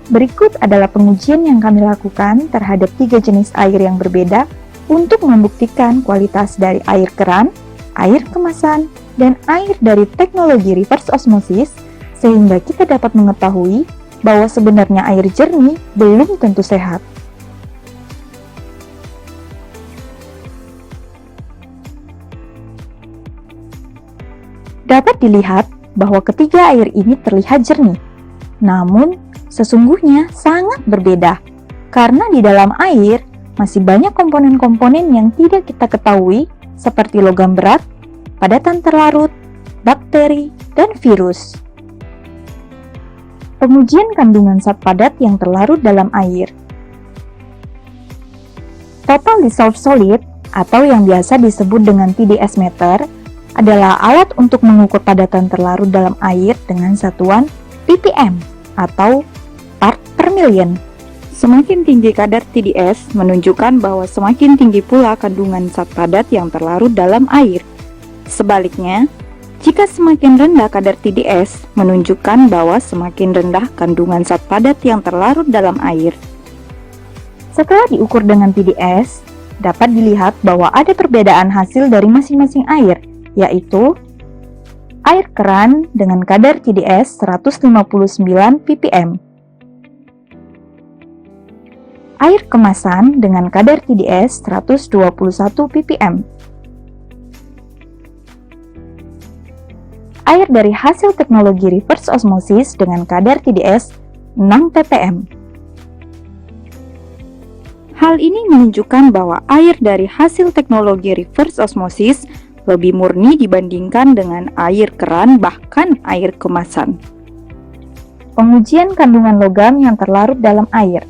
Berikut adalah pengujian yang kami lakukan terhadap 3 jenis air yang berbeda untuk membuktikan kualitas dari air keran, air kemasan, dan air dari teknologi reverse osmosis, sehingga kita dapat mengetahui bahwa sebenarnya air jernih belum tentu sehat. Dapat dilihat bahwa ketiga air ini terlihat jernih, namun sesungguhnya sangat berbeda, karena di dalam air masih banyak komponen-komponen yang tidak kita ketahui seperti logam berat, padatan terlarut, bakteri, dan virus. Pengujian kandungan zat padat yang terlarut dalam air. Total Dissolved Solid atau yang biasa disebut dengan TDS meter adalah alat untuk mengukur padatan terlarut dalam air dengan satuan ppm atau part per million. Semakin tinggi kadar TDS menunjukkan bahwa semakin tinggi pula kandungan zat padat yang terlarut dalam air. Sebaliknya, jika semakin rendah kadar TDS menunjukkan bahwa semakin rendah kandungan zat padat yang terlarut dalam air. Setelah diukur dengan TDS, dapat dilihat bahwa ada perbedaan hasil dari masing-masing air, yaitu air keran dengan kadar TDS 159 ppm, air kemasan dengan kadar TDS 121 ppm, air dari hasil teknologi reverse osmosis dengan kadar TDS 6 ppm. Hal ini menunjukkan bahwa air dari hasil teknologi reverse osmosis lebih murni dibandingkan dengan air keran bahkan air kemasan. Pengujian kandungan logam yang terlarut dalam air.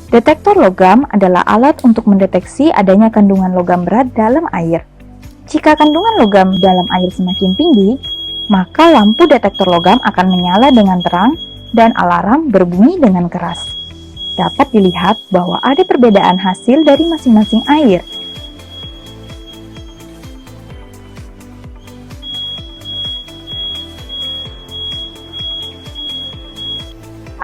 Detektor logam adalah alat untuk mendeteksi adanya kandungan logam berat dalam air. Jika kandungan logam dalam air semakin tinggi, maka lampu detektor logam akan menyala dengan terang dan alarm berbunyi dengan keras. Dapat dilihat bahwa ada perbedaan hasil dari masing-masing air.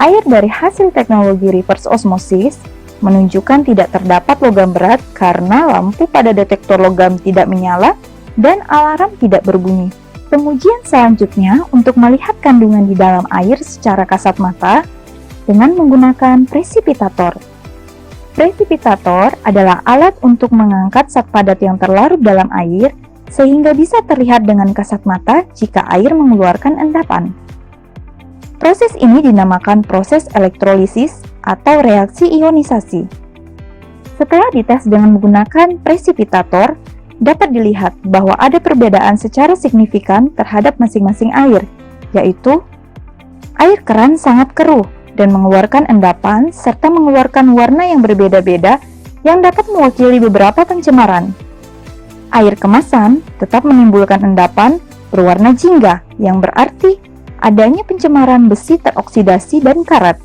Air dari hasil teknologi reverse osmosis menunjukkan tidak terdapat logam berat karena lampu pada detektor logam tidak menyala dan alarm tidak berbunyi. Pengujian selanjutnya untuk melihat kandungan di dalam air secara kasat mata dengan menggunakan presipitator. Presipitator adalah alat untuk mengangkat zat padat yang terlarut dalam air sehingga bisa terlihat dengan kasat mata jika air mengeluarkan endapan. Proses ini dinamakan proses elektrolisis atau reaksi ionisasi. Setelah dites dengan menggunakan presipitator, dapat dilihat bahwa ada perbedaan secara signifikan terhadap masing-masing air, yaitu air keran sangat keruh dan mengeluarkan endapan serta mengeluarkan warna yang berbeda-beda yang dapat mewakili beberapa pencemaran. Air kemasan tetap menimbulkan endapan berwarna jingga yang berarti adanya pencemaran besi teroksidasi dan karat.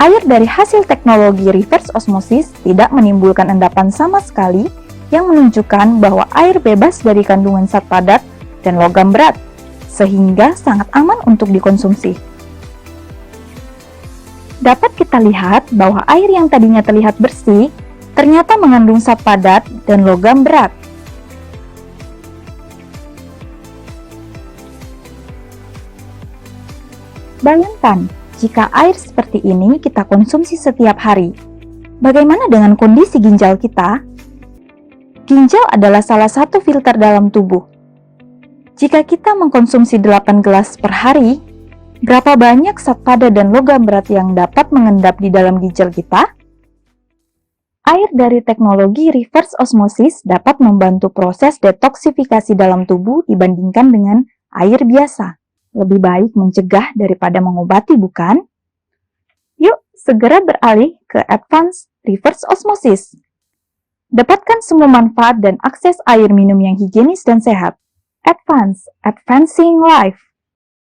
Air dari hasil teknologi reverse osmosis tidak menimbulkan endapan sama sekali yang menunjukkan bahwa air bebas dari kandungan zat padat dan logam berat, sehingga sangat aman untuk dikonsumsi. Dapat kita lihat bahwa air yang tadinya terlihat bersih, ternyata mengandung zat padat dan logam berat. Bayangkan, jika air seperti ini kita konsumsi setiap hari. Bagaimana dengan kondisi ginjal kita? Ginjal adalah salah satu filter dalam tubuh. Jika kita mengkonsumsi 8 gelas per hari, berapa banyak zat padat dan logam berat yang dapat mengendap di dalam ginjal kita? Air dari teknologi reverse osmosis dapat membantu proses detoksifikasi dalam tubuh dibandingkan dengan air biasa. Lebih baik mencegah daripada mengobati, bukan? Yuk, segera beralih ke Advanced Reverse Osmosis. Dapatkan semua manfaat dan akses air minum yang higienis dan sehat. Advancing Life.